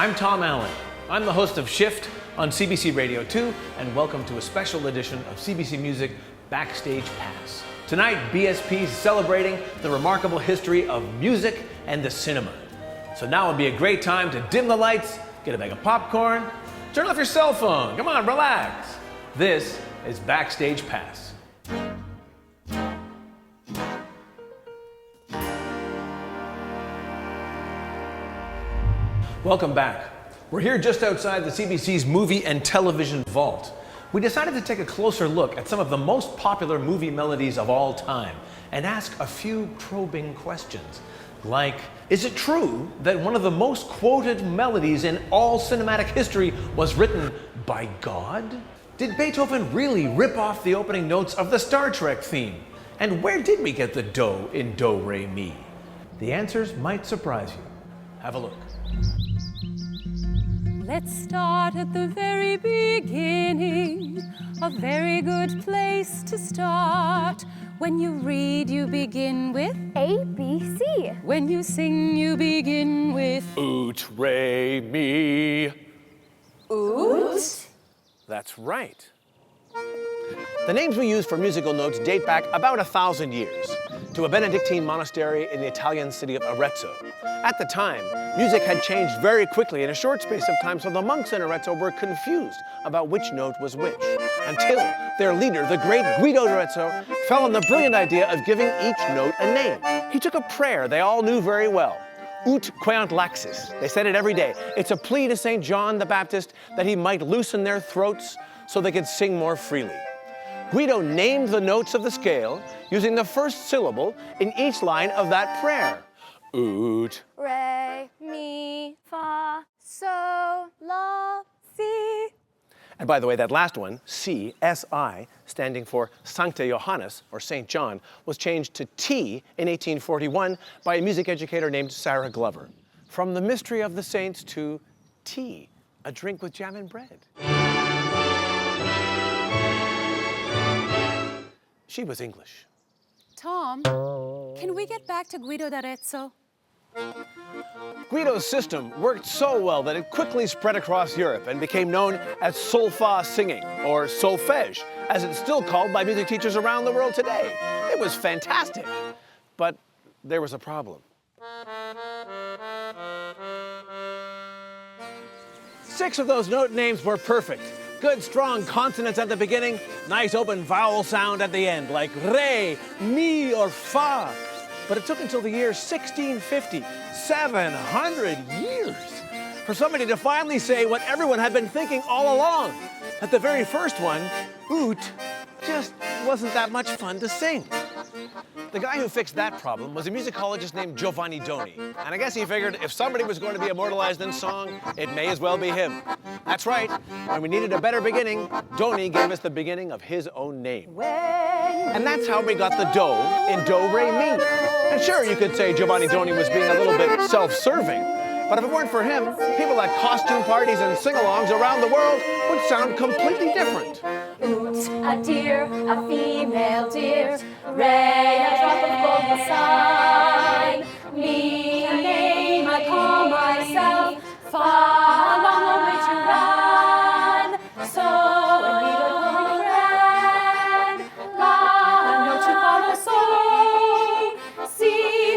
I'm Tom Allen. I'm the host of Shift on CBC Radio 2, and welcome to a special edition of CBC Music Backstage Pass. Tonight, BSP is celebrating the remarkable history of music and the cinema. So now would be a great time to dim the lights, get a bag of popcorn, turn off your cell phone. Come on, relax. This is Backstage Pass. Welcome back. We're here just outside the CBC's movie and television vault. We decided to take a closer look at some of the most popular movie melodies of all time and ask a few probing questions. Like, is it true that one of the most quoted melodies in all cinematic history was written by God? Did Beethoven really rip off the opening notes of the Star Trek theme? And where did we get the do in Do, Re, Mi? The answers might surprise you. Have a look. Let's start at the very beginning. A very good place to start. When you read, you begin with A, B, C. When you sing, you begin with Oot, Re, Mi. Oot. That's right. The names we use for musical notes date back about 1,000 years to a Benedictine monastery in the Italian city of Arezzo. At the time, music had changed very quickly in a short space of time, so the monks in Arezzo were confused about which note was which, until their leader, the great Guido d'Arezzo, fell on the brilliant idea of giving each note a name. He took a prayer they all knew very well. Ut queant laxis. They said it every day. It's a plea to St. John the Baptist that he might loosen their throats so they could sing more freely. Guido named the notes of the scale using the first syllable in each line of that prayer. Oot. Re, mi, fa, so, la, si. And by the way, that last one, C, S-I, standing for Sancte Johannes, or St. John, was changed to T in 1841 by a music educator named Sarah Glover. From the mystery of the saints to tea, a drink with jam and bread. She was English. Tom, can we get back to Guido d'Arezzo? Guido's system worked so well that it quickly spread across Europe and became known as solfa singing, or solfège, as it's still called by music teachers around the world today. It was fantastic, but there was a problem. 6 of those note names were perfect. Good, strong consonants at the beginning, nice open vowel sound at the end, like re, mi, or fa. But it took until the year 1650, 700 years, for somebody to finally say what everyone had been thinking all along, that the very first one, oot, just wasn't that much fun to sing. The guy who fixed that problem was a musicologist named Giovanni Doni. And I guess he figured if somebody was going to be immortalized in song, it may as well be him. That's right. When we needed a better beginning, Doni gave us the beginning of his own name. And that's how we got the do in Do, Re, Mi. And sure, you could say Giovanni Doni was being a little bit self-serving. But if it weren't for him, people at costume parties and sing-alongs around the world would sound completely different. Oot, a deer, a female deer. Re, a drop of gold beside. Mi, a name I call myself. Fa, a long way to run. So, a needle going grand. La, a note to follow. So, si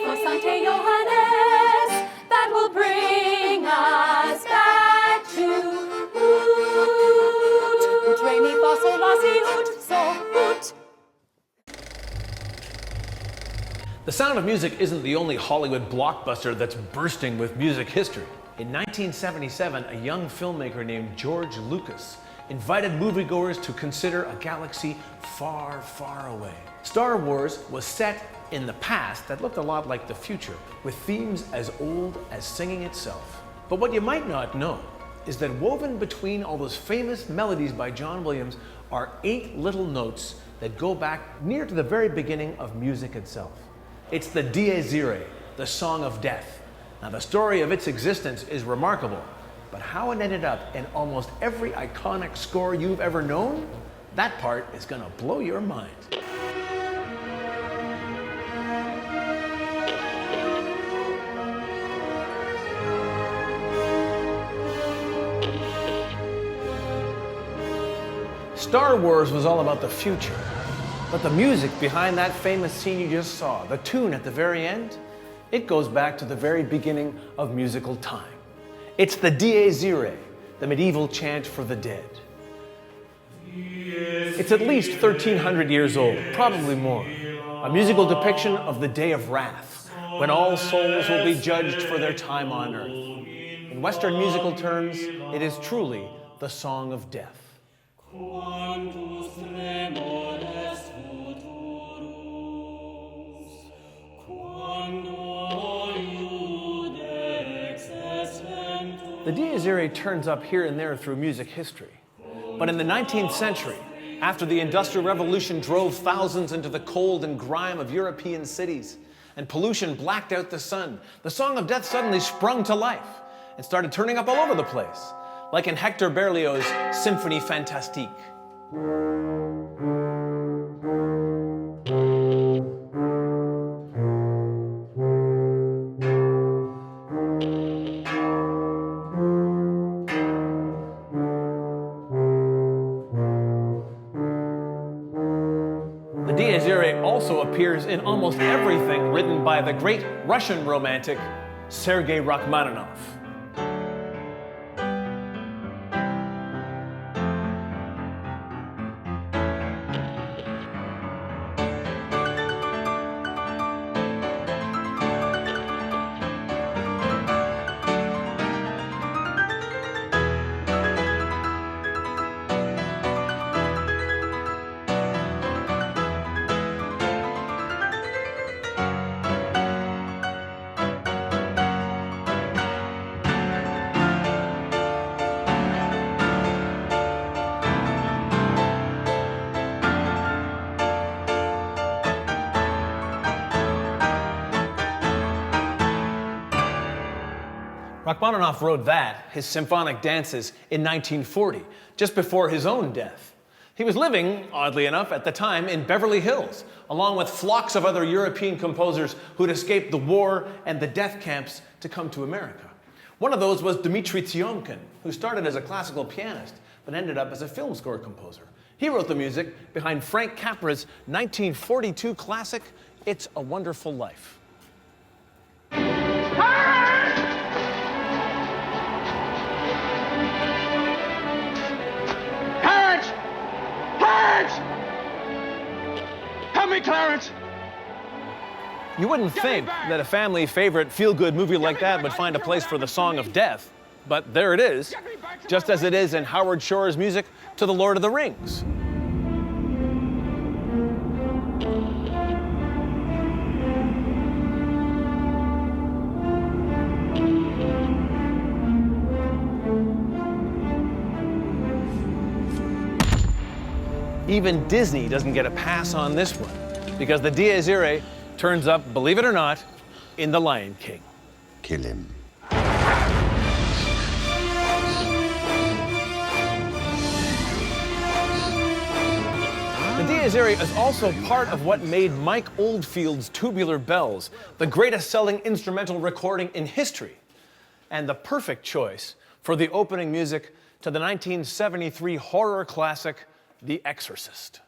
for Sancte Johannes. That will bring us back to oot. Oot, re, mi, fa, sol, la, si, oot, so, oot. The Sound of Music isn't the only Hollywood blockbuster that's bursting with music history. In 1977, a young filmmaker named George Lucas invited moviegoers to consider a galaxy far, far away. Star Wars was set in the past that looked a lot like the future, with themes as old as singing itself. But what you might not know is that woven between all those famous melodies by John Williams are 8 little notes that go back near to the very beginning of music itself. It's the Dies Irae, the Song of Death. Now, the story of its existence is remarkable, but how it ended up in almost every iconic score you've ever known, that part is gonna blow your mind. Star Wars was all about the future. But the music behind that famous scene you just saw, the tune at the very end, it goes back to the very beginning of musical time. It's the Dies Irae, the medieval chant for the dead. It's at least 1,300 years old, probably more. A musical depiction of the day of wrath, when all souls will be judged for their time on earth. In Western musical terms, it is truly the song of death. The Dies Irae turns up here and there through music history. But in the 19th century, after the Industrial Revolution drove thousands into the cold and grime of European cities, and pollution blacked out the sun, the Song of Death suddenly sprung to life and started turning up all over the place, like in Hector Berlioz's Symphonie Fantastique. The Dies Irae also appears in almost everything written by the great Russian romantic Sergei Rachmaninoff. Rachmaninoff wrote that, his symphonic dances, in 1940, just before his own death. He was living, oddly enough, at the time in Beverly Hills, along with flocks of other European composers who'd escaped the war and the death camps to come to America. One of those was Dmitri Tiomkin, who started as a classical pianist, but ended up as a film score composer. He wrote the music behind Frank Capra's 1942 classic, It's a Wonderful Life. Help me, Clarence! You wouldn't think that a family favorite feel-good movie like that would find a place for the Song of Death, but there it is, just as it is in Howard Shore's music to The Lord of the Rings. Even Disney doesn't get a pass on this one, because the Dies Irae turns up, believe it or not, in The Lion King. Kill him. The Dies Irae is also part of what made Mike Oldfield's Tubular Bells the greatest selling instrumental recording in history, and the perfect choice for the opening music to the 1973 horror classic, The Exorcist.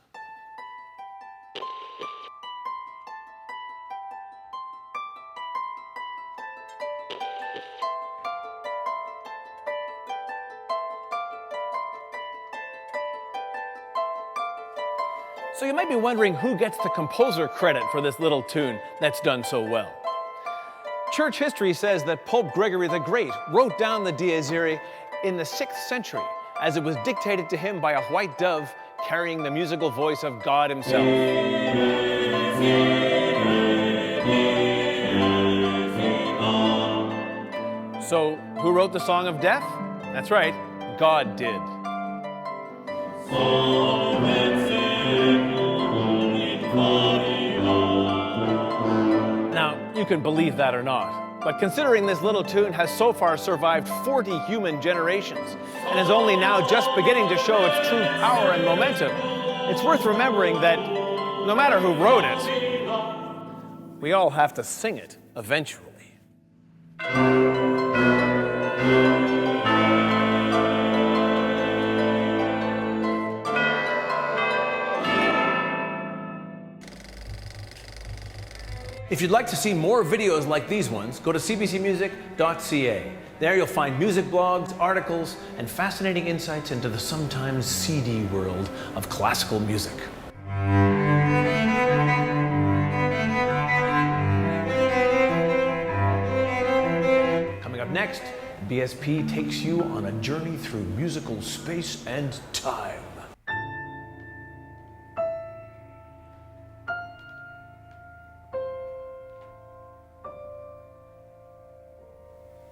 So you might be wondering who gets the composer credit for this little tune that's done so well. Church history says that Pope Gregory the Great wrote down the Dies Irae in the 6th century as it was dictated to him by a white dove carrying the musical voice of God himself. So, who wrote the Song of Death? That's right, God did. Now, you can believe that or not, but considering this little tune has so far survived 40 human generations and is only now just beginning to show its true power and momentum, it's worth remembering that no matter who wrote it, we all have to sing it eventually. If you'd like to see more videos like these ones, go to cbcmusic.ca. There you'll find music blogs, articles, and fascinating insights into the sometimes seedy world of classical music. Coming up next, BSP takes you on a journey through musical space and time.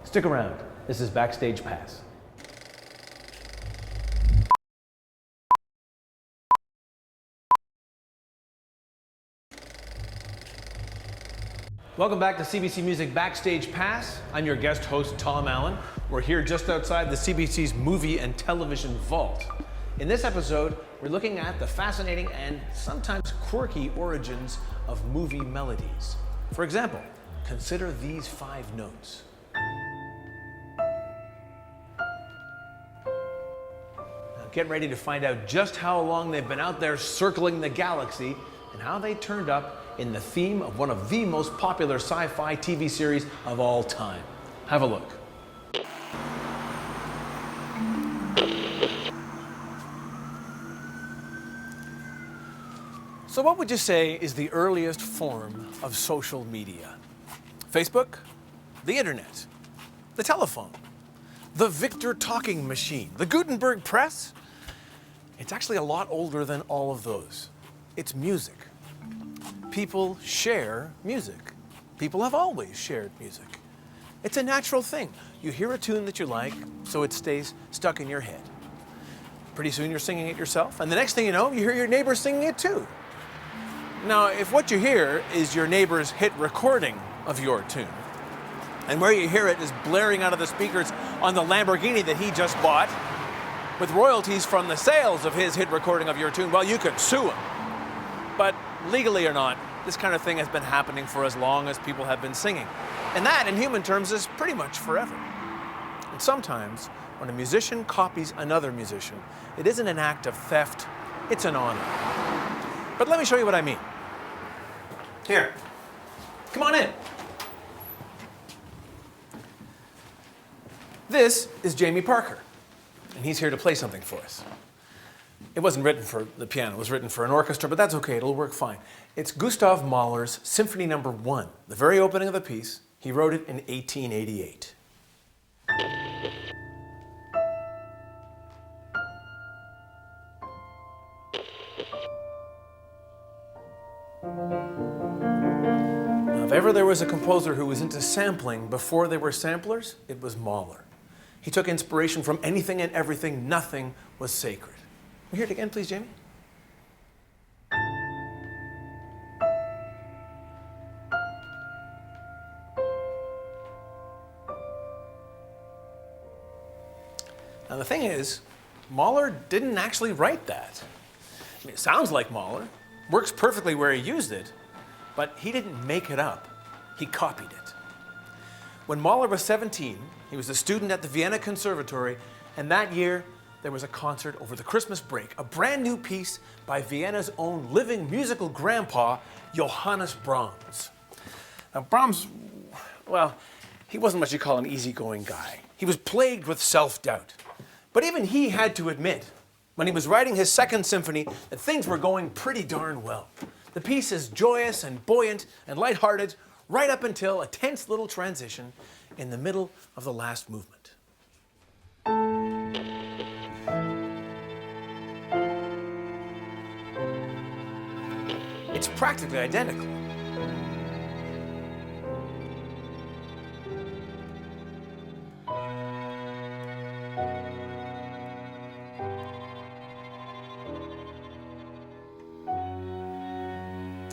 Stick around. This is Backstage Pass. Welcome back to CBC Music Backstage Pass. I'm your guest host, Tom Allen. We're here just outside the CBC's movie and television vault. In this episode, we're looking at the fascinating and sometimes quirky origins of movie melodies. For example, consider these 5 notes. Get ready to find out just how long they've been out there circling the galaxy and how they turned up in the theme of one of the most popular sci-fi TV series of all time. Have a look. So what would you say is the earliest form of social media? Facebook? The internet? The telephone? The Victor talking machine? The Gutenberg press? It's actually a lot older than all of those. It's music. People share music. People have always shared music. It's a natural thing. You hear a tune that you like, so it stays stuck in your head. Pretty soon you're singing it yourself, and the next thing you know, you hear your neighbor singing it too. Now, if what you hear is your neighbor's hit recording of your tune, and where you hear it is blaring out of the speakers on the Lamborghini that he just bought, with royalties from the sales of his hit recording of your tune, well, you could sue him. But legally or not, this kind of thing has been happening for as long as people have been singing. And that, in human terms, is pretty much forever. And sometimes, when a musician copies another musician, it isn't an act of theft, it's an honor. But let me show you what I mean. Here, come on in. This is Jamie Parker, and he's here to play something for us. It wasn't written for the piano, it was written for an orchestra, but that's okay, it'll work fine. It's Gustav Mahler's Symphony No. 1, the very opening of the piece. He wrote it in 1888. Now, if ever there was a composer who was into sampling before they were samplers, it was Mahler. He took inspiration from anything and everything. Nothing was sacred. Can we hear it again, please, Jamie? Now, the thing is, Mahler didn't actually write that. I mean, it sounds like Mahler, works perfectly where he used it, but he didn't make it up. He copied it. When Mahler was 17, he was a student at the Vienna Conservatory, and that year there was a concert over the Christmas break, a brand new piece by Vienna's own living musical grandpa, Johannes Brahms. Now Brahms, well, he wasn't what you call an easygoing guy. He was plagued with self-doubt. But even he had to admit, when he was writing his second symphony, that things were going pretty darn well. The piece is joyous and buoyant and lighthearted, right up until a tense little transition in the middle of the last movement. It's practically identical.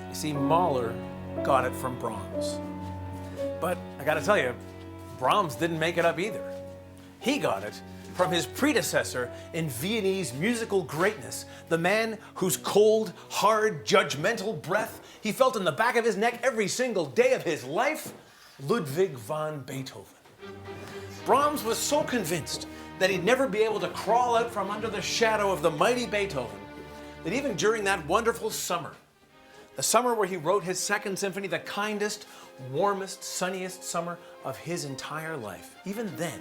You see, Mahler got it from Brahms. But I gotta tell you, Brahms didn't make it up either. He got it from his predecessor in Viennese musical greatness, the man whose cold, hard, judgmental breath he felt in the back of his neck every single day of his life, Ludwig van Beethoven. Brahms was so convinced that he'd never be able to crawl out from under the shadow of the mighty Beethoven that even during that wonderful summer, The summer where he wrote his Second Symphony, the kindest, warmest, sunniest summer of his entire life. Even then,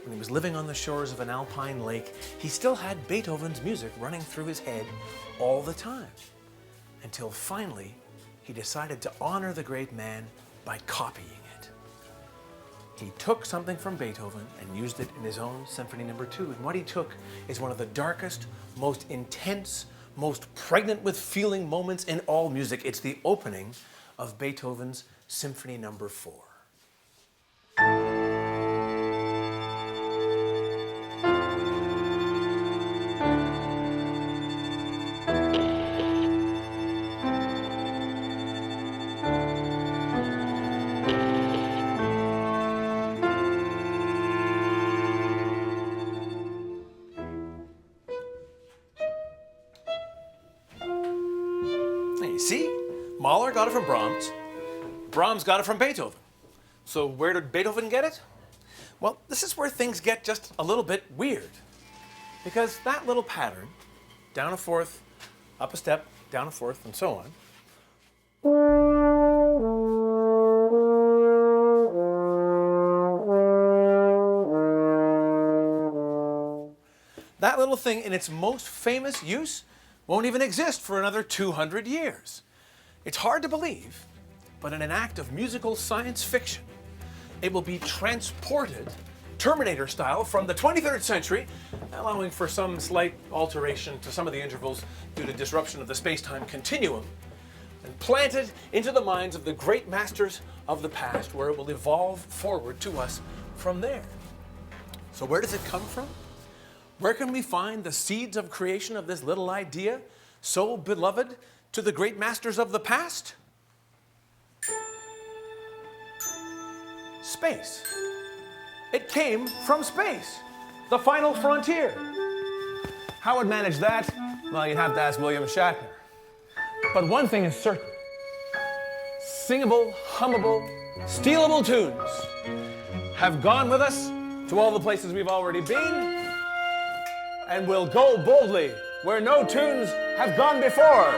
when he was living on the shores of an alpine lake, he still had Beethoven's music running through his head all the time. Until finally, he decided to honor the great man by copying it. He took something from Beethoven and used it in his own Symphony No. 2. And what he took is one of the darkest, most intense, most pregnant with feeling moments in all music. It's the opening of Beethoven's Symphony No. 4. You see, Mahler got it from Brahms. Brahms got it from Beethoven. So where did Beethoven get it? Well, this is where things get just a little bit weird. Because that little pattern, down a fourth, up a step, down a fourth, and so on, that little thing in its most famous use won't even exist for another 200 years. It's hard to believe, but in an act of musical science fiction, it will be transported, Terminator style, from the 23rd century, allowing for some slight alteration to some of the intervals due to disruption of the space-time continuum, and planted into the minds of the great masters of the past, where it will evolve forward to us from there. So where does it come from? Where can we find the seeds of creation of this little idea, so beloved to the great masters of the past? Space. It came from space, the final frontier. How would manage that? Well, you'd have to ask William Shatner. But one thing is certain. Singable, hummable, stealable tunes have gone with us to all the places we've already been, and will go boldly where no tunes have gone before.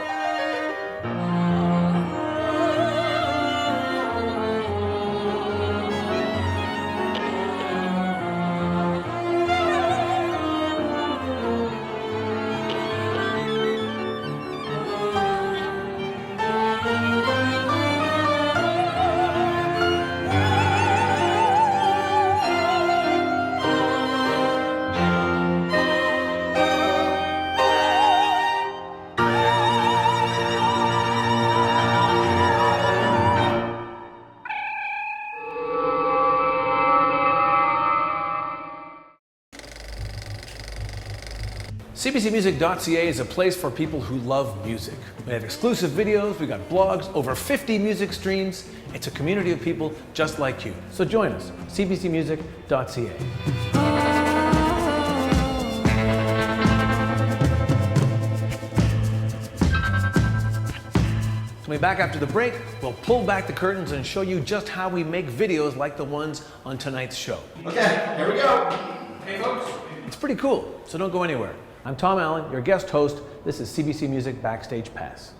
CBCmusic.ca is a place for people who love music. We have exclusive videos, we got blogs, over 50 music streams. It's a community of people just like you. So join us, cbcmusic.ca. Coming back after the break, we'll pull back the curtains and show you just how we make videos like the ones on tonight's show. Okay, here we go. Hey folks. It's pretty cool, so don't go anywhere. I'm Tom Allen, your guest host. This is CBC Music Backstage Pass.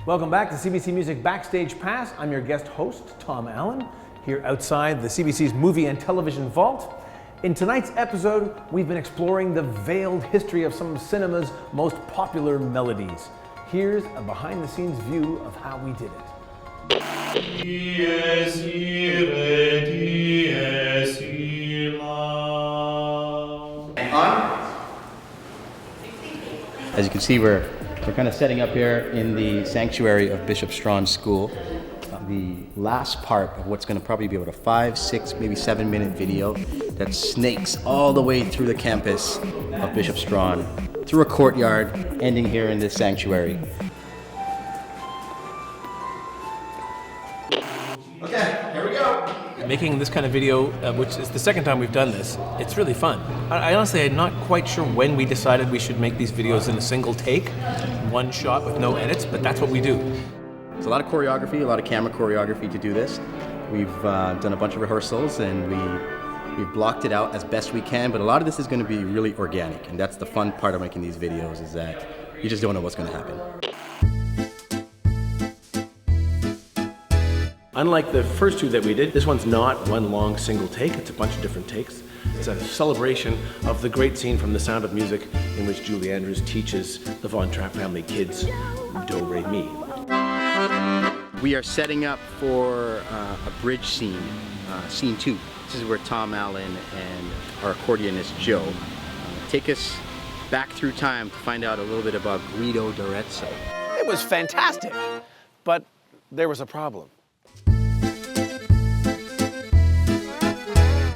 Welcome back to CBC Music Backstage Pass. I'm your guest host, Tom Allen, here outside the CBC's movie and television vault. In tonight's episode, we've been exploring the veiled history of some of cinema's most popular melodies. Here's a behind-the-scenes view of how we did it. Dies irae, dies illa. As you can see, we're kind of setting up here in the sanctuary of Bishop Strawn's school. The last part of what's going to probably be about a 5, 6, maybe 7-minute video that snakes all the way through the campus of Bishop Strawn, through a courtyard, ending here in this sanctuary. Okay, here we go. Making this kind of video, which is the second time we've done this, it's really fun. I honestly am not quite sure when we decided we should make these videos in a single take, one shot with no edits, but that's what we do. There's a lot of choreography, a lot of camera choreography to do this. We've done a bunch of rehearsals, and we We've blocked it out as best we can, but a lot of this is going to be really organic, and that's the fun part of making these videos, is that you just don't know what's going to happen. Unlike the first two that we did, this one's not one long single take, it's a bunch of different takes. It's a celebration of the great scene from The Sound of Music in which Julie Andrews teaches the Von Trapp family kids Do, Re, Mi. We are setting up for a bridge scene, scene 2. This is where Tom Allen and our accordionist Joe take us back through time to find out a little bit about Guido d'Arezzo. It was fantastic, but there was a problem.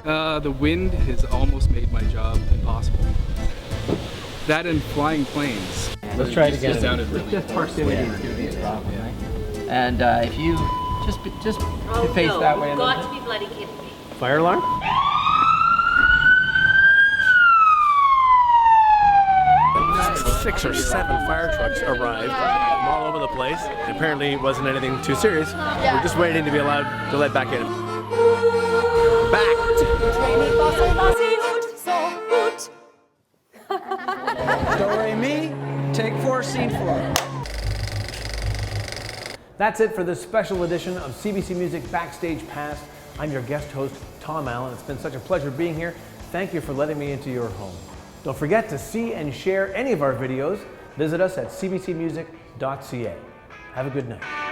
The wind has almost made my job impossible. That and flying planes. Let's try it again. Just sounded really Just proximity is going to be a problem, right? And if you just face that way. You've got to be bloody kidding me. Fire alarm? Six or seven fire trucks arrived from all over the place. Apparently it wasn't anything too serious. We're just waiting to be allowed to let back in. Back! Do, re, mi, take 4, scene 4. That's it for this special edition of CBC Music Backstage Pass. I'm your guest host, Tom Allen. It's been such a pleasure being here. Thank you for letting me into your home. Don't forget to see and share any of our videos. Visit us at cbcmusic.ca. Have a good night.